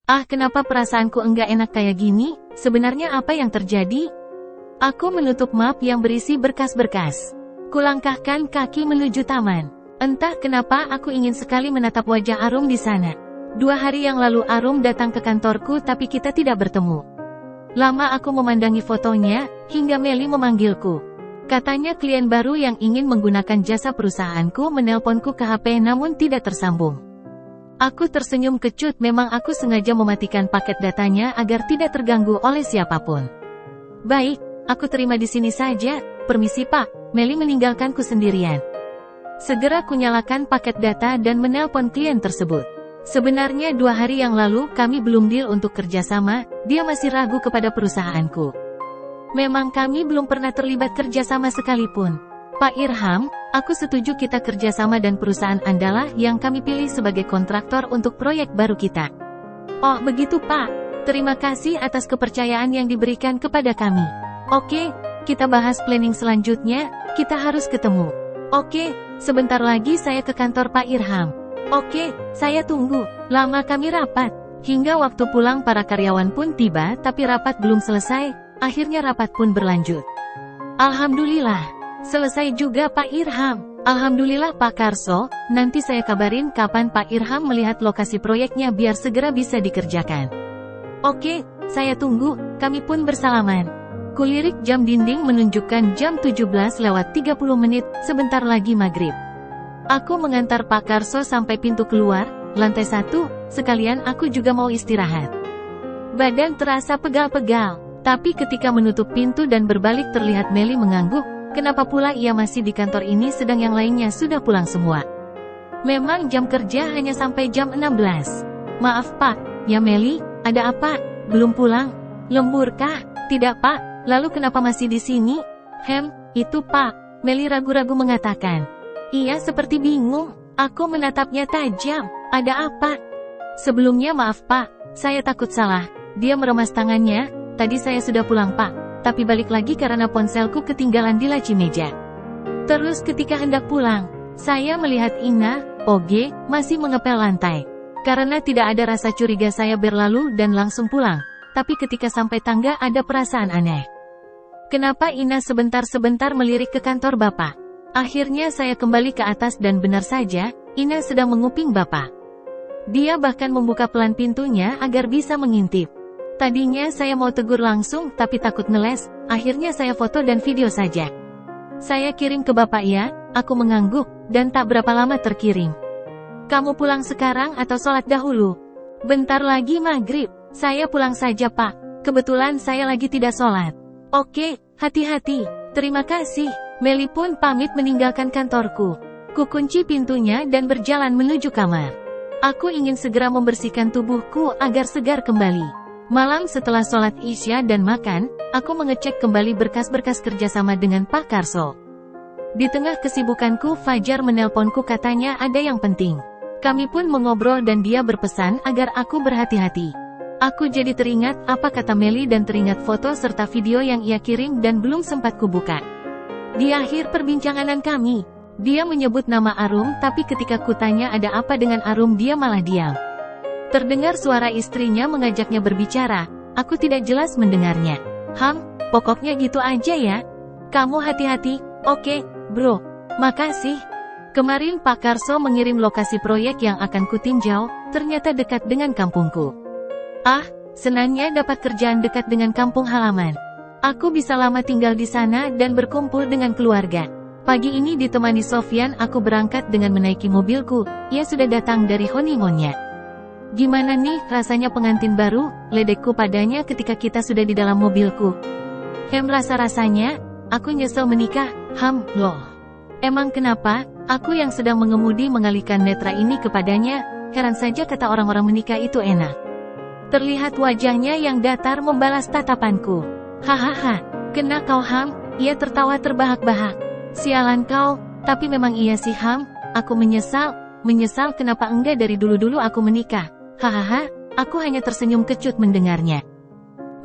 Ah, kenapa perasaanku enggak enak kayak gini? Sebenarnya apa yang terjadi? Aku menutup map yang berisi berkas-berkas. Kulangkahkan kaki menuju taman. Entah kenapa aku ingin sekali menatap wajah Arum di sana. 2 hari yang lalu Arum datang ke kantorku tapi kita tidak bertemu. Lama aku memandangi fotonya, hingga Meli memanggilku. Katanya klien baru yang ingin menggunakan jasa perusahaanku menelponku ke HP namun tidak tersambung. Aku tersenyum kecut, memang aku sengaja mematikan paket datanya agar tidak terganggu oleh siapapun. Baik, aku terima di sini saja, permisi Pak. Meli meninggalkanku sendirian. Segera kunyalakan paket data dan menelpon klien tersebut. Sebenarnya 2 hari yang lalu kami belum deal untuk kerjasama, dia masih ragu kepada perusahaanku. Memang kami belum pernah terlibat kerjasama sekalipun. Pak Irham, aku setuju kita kerjasama dan perusahaan Andalah yang kami pilih sebagai kontraktor untuk proyek baru kita. Oh begitu Pak, terima kasih atas kepercayaan yang diberikan kepada kami. Oke, kita bahas planning selanjutnya, kita harus ketemu. Oke, sebentar lagi saya ke kantor Pak Irham. Oke, saya tunggu. Lama kami rapat. Hingga waktu pulang para karyawan pun tiba tapi rapat belum selesai, akhirnya rapat pun berlanjut. Alhamdulillah, selesai juga Pak Irham. Alhamdulillah Pak Karso, nanti saya kabarin kapan Pak Irham melihat lokasi proyeknya biar segera bisa dikerjakan. Oke, saya tunggu, kami pun bersalaman. Kulirik jam dinding menunjukkan jam 17:30, sebentar lagi maghrib. Aku mengantar Pak Karso sampai pintu keluar, lantai 1, sekalian aku juga mau istirahat. Badan terasa pegal-pegal, tapi ketika menutup pintu dan berbalik terlihat Meli mengangguk, kenapa pula ia masih di kantor ini sedang yang lainnya sudah pulang semua. Memang jam kerja hanya sampai jam 16. Maaf Pak, ya Meli, ada apa? Belum pulang? Lemburkah? Tidak Pak, lalu kenapa masih di sini? Itu Pak, Meli ragu-ragu mengatakan. Ia seperti bingung, aku menatapnya tajam, ada apa? Sebelumnya maaf Pak, saya takut salah, dia meremas tangannya, tadi saya sudah pulang Pak, tapi balik lagi karena ponselku ketinggalan di laci meja. Terus ketika hendak pulang, saya melihat Ina, Oge, masih mengepel lantai. Karena tidak ada rasa curiga saya berlalu dan langsung pulang, tapi ketika sampai tangga ada perasaan aneh. Kenapa Ina sebentar-sebentar melirik ke kantor Bapak? Akhirnya saya kembali ke atas dan benar saja, Ina sedang menguping Bapak. Dia bahkan membuka pelan pintunya agar bisa mengintip. Tadinya saya mau tegur langsung tapi takut ngeles, akhirnya saya foto dan video saja. Saya kirim ke Bapak ya, aku mengangguk, dan tak berapa lama terkirim. Kamu pulang sekarang atau sholat dahulu? Bentar lagi maghrib, saya pulang saja Pak, kebetulan saya lagi tidak sholat. Oke, hati-hati, terima kasih. Meli pun pamit meninggalkan kantorku. Kukunci pintunya dan berjalan menuju kamar. Aku ingin segera membersihkan tubuhku agar segar kembali. Malam setelah sholat Isya dan makan, aku mengecek kembali berkas-berkas kerjasama dengan Pak Karso. Di tengah kesibukanku Fajar menelponku katanya ada yang penting. Kami pun mengobrol dan dia berpesan agar aku berhati-hati. Aku jadi teringat apa kata Meli dan teringat foto serta video yang ia kirim dan belum sempat kubuka. Di akhir perbincangan kami, dia menyebut nama Arum tapi ketika kutanya ada apa dengan Arum dia malah diam. Terdengar suara istrinya mengajaknya berbicara, aku tidak jelas mendengarnya. Pokoknya gitu aja ya. Kamu hati-hati, oke, bro. Makasih. Kemarin Pak Karso mengirim lokasi proyek yang akan kutinjau, ternyata dekat dengan kampungku. Ah, senangnya dapat kerjaan dekat dengan kampung halaman. Aku bisa lama tinggal di sana dan berkumpul dengan keluarga. Pagi ini ditemani Sofyan aku berangkat dengan menaiki mobilku, ia sudah datang dari honeymoonnya. Gimana nih rasanya pengantin baru, ledekku padanya ketika kita sudah di dalam mobilku. Rasa-rasanya, aku nyesel menikah, loh. Emang kenapa, aku yang sedang mengemudi mengalihkan netra ini kepadanya, heran saja kata orang-orang menikah itu enak. Terlihat wajahnya yang datar membalas tatapanku. Hahaha, kena kau ia tertawa terbahak-bahak. Sialan kau, tapi memang iya sih aku menyesal kenapa enggak dari dulu-dulu aku menikah. Hahaha, aku hanya tersenyum kecut mendengarnya.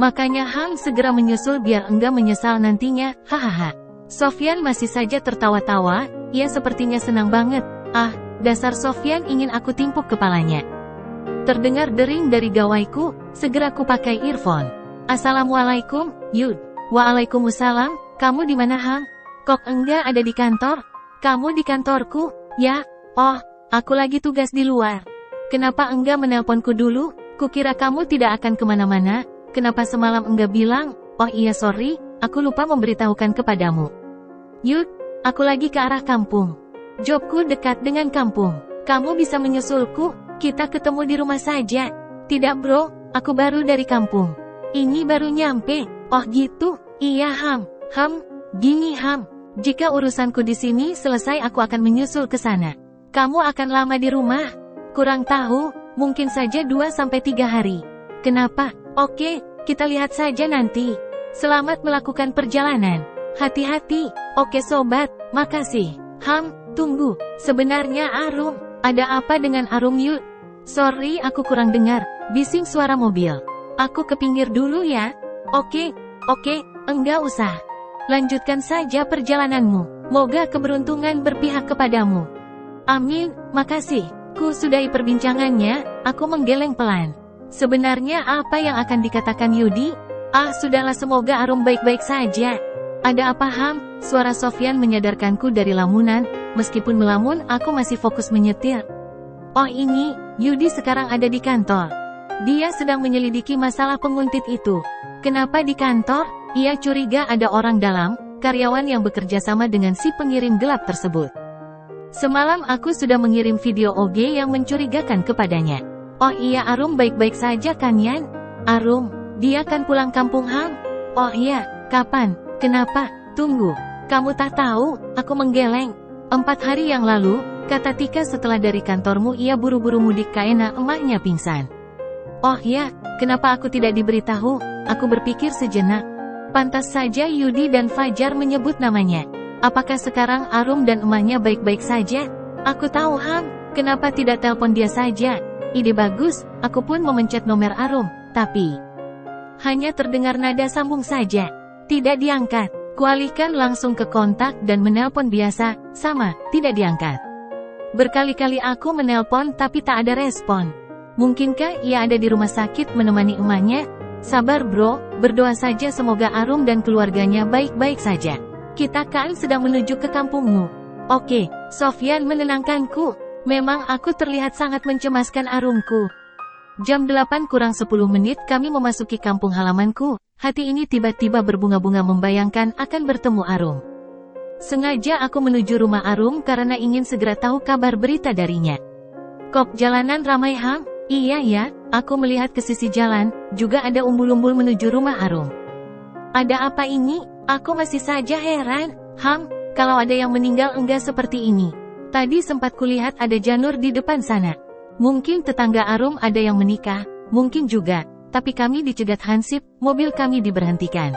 Makanya segera menyusul biar enggak menyesal nantinya, hahaha. Sofyan masih saja tertawa-tawa, ia sepertinya senang banget. Dasar Sofyan ingin aku timpuk kepalanya. Terdengar dering dari gawaiku, segera ku pakai earphone. Assalamualaikum, Yud. Waalaikumsalam, kamu di mana Ham? Kok enggak ada di kantor? Kamu di kantorku? Ya, oh, aku lagi tugas di luar. Kenapa enggak menelponku dulu? Kukira kamu tidak akan kemana-mana. Kenapa semalam enggak bilang? Oh iya sorry, aku lupa memberitahukan kepadamu. Yud, aku lagi ke arah kampung. Jobku dekat dengan kampung. Kamu bisa menyusulku? Kita ketemu di rumah saja. Tidak bro, aku baru dari kampung. Ini baru nyampe. Oh gitu? Iya Ham. Gini Ham. Jika urusanku di sini selesai aku akan menyusul ke sana. Kamu akan lama di rumah? Kurang tahu, mungkin saja 2-3 hari. Kenapa? Oke, kita lihat saja nanti. Selamat melakukan perjalanan. Hati-hati. Oke sobat, makasih. Ham, tunggu. Sebenarnya Arum, ada apa dengan Arum Yud? Sorry aku kurang dengar, bising suara mobil. Aku ke pinggir dulu ya. Oke, enggak usah. Lanjutkan saja perjalananmu. Moga keberuntungan berpihak kepadamu. Amin, makasih. Ku sudahi perbincangannya, aku menggeleng pelan. Sebenarnya apa yang akan dikatakan Yudi? Ah sudahlah semoga Arum baik-baik saja. Ada apa Ham? Suara Sofyan menyadarkanku dari lamunan, meskipun melamun aku masih fokus menyetir. Oh ini, Yudi sekarang ada di kantor. Dia sedang menyelidiki masalah penguntit itu. Kenapa di kantor? Ia curiga ada orang dalam, karyawan yang bekerja sama dengan si pengirim gelap tersebut. Semalam aku sudah mengirim video OG yang mencurigakan kepadanya. Oh iya Arum baik-baik saja kan Yan? Arum, dia kan pulang kampung Ham? Oh iya, kapan? Kenapa? Tunggu, kamu tak tahu, aku menggeleng. 4 hari yang lalu, kata Tika setelah dari kantormu ia buru-buru mudik karena emaknya pingsan. Oh ya, kenapa aku tidak diberitahu? Aku berpikir sejenak. Pantas saja Yudi dan Fajar menyebut namanya. Apakah sekarang Arum dan emaknya baik-baik saja? Aku tahu Ham, kenapa tidak telepon dia saja? Ide bagus, aku pun memencet nomor Arum, tapi hanya terdengar nada sambung saja. Tidak diangkat. Kualihkan langsung ke kontak dan menelpon biasa, sama, tidak diangkat. Berkali-kali aku menelpon tapi tak ada respon. Mungkinkah ia ada di rumah sakit menemani emaknya? Sabar bro, berdoa saja semoga Arum dan keluarganya baik-baik saja. Kita kan sedang menuju ke kampungmu. Oke, Sofyan menenangkanku. Memang aku terlihat sangat mencemaskan Arumku. Jam 8 kurang 10 menit kami memasuki kampung halamanku. Hati ini tiba-tiba berbunga-bunga membayangkan akan bertemu Arum. Sengaja aku menuju rumah Arum karena ingin segera tahu kabar berita darinya. Kok jalanan ramai Ham? Iya ya, aku melihat ke sisi jalan, juga ada umbul-umbul menuju rumah Arum. Ada apa ini? Aku masih saja heran. Ham, kalau ada yang meninggal enggak seperti ini. Tadi sempat kulihat ada janur di depan sana. Mungkin tetangga Arum ada yang menikah, mungkin juga, tapi kami dicegat hansip, mobil kami diberhentikan.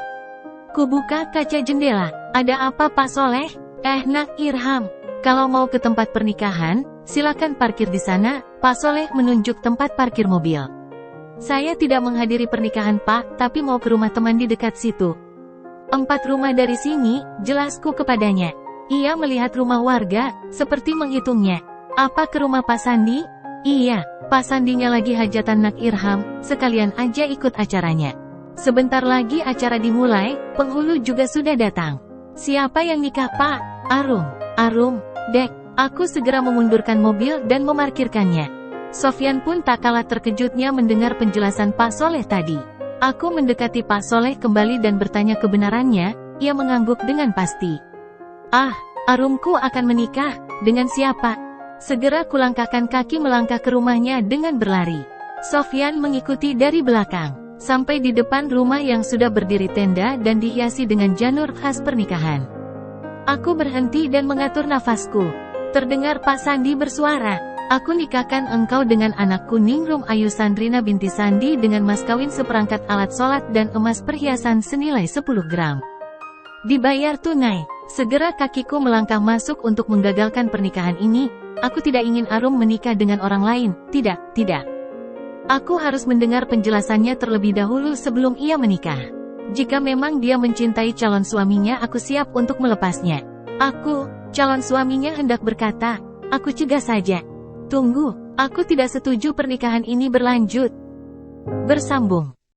Kubuka kaca jendela. Ada apa Pak Soleh? Nak Irham. Kalau mau ke tempat pernikahan, silakan parkir di sana. Pak Soleh menunjuk tempat parkir mobil. Saya tidak menghadiri pernikahan Pak, tapi mau ke rumah teman di dekat situ. 4 rumah dari sini, jelasku kepadanya. Ia melihat rumah warga, seperti menghitungnya. Apa ke rumah Pak Sandi? Iya, Pak Sandinya lagi hajatan Nak Irham, sekalian aja ikut acaranya. Sebentar lagi acara dimulai, penghulu juga sudah datang. Siapa yang nikah Pak? Arum, Dek. Aku segera memundurkan mobil dan memarkirkannya. Sofyan pun tak kalah terkejutnya mendengar penjelasan Pak Soleh tadi. Aku mendekati Pak Soleh kembali dan bertanya kebenarannya, ia mengangguk dengan pasti. Ah, Arumku akan menikah, dengan siapa? Segera kulangkahkan kaki melangkah ke rumahnya dengan berlari. Sofyan mengikuti dari belakang, sampai di depan rumah yang sudah berdiri tenda dan dihiasi dengan janur khas pernikahan. Aku berhenti dan mengatur nafasku. Terdengar Pak Sandi bersuara, aku nikahkan engkau dengan anakku Ningrum Ayu Sandrina binti Sandi dengan mas kawin seperangkat alat sholat dan emas perhiasan senilai 10 gram. Dibayar tunai. Segera kakiku melangkah masuk untuk menggagalkan pernikahan ini. Aku tidak ingin Arum menikah dengan orang lain, tidak. Aku harus mendengar penjelasannya terlebih dahulu sebelum ia menikah. Jika memang dia mencintai calon suaminya, aku siap untuk melepasnya. Calon suaminya hendak berkata, aku cegah saja. Tunggu, Aku tidak setuju pernikahan ini berlanjut. Bersambung.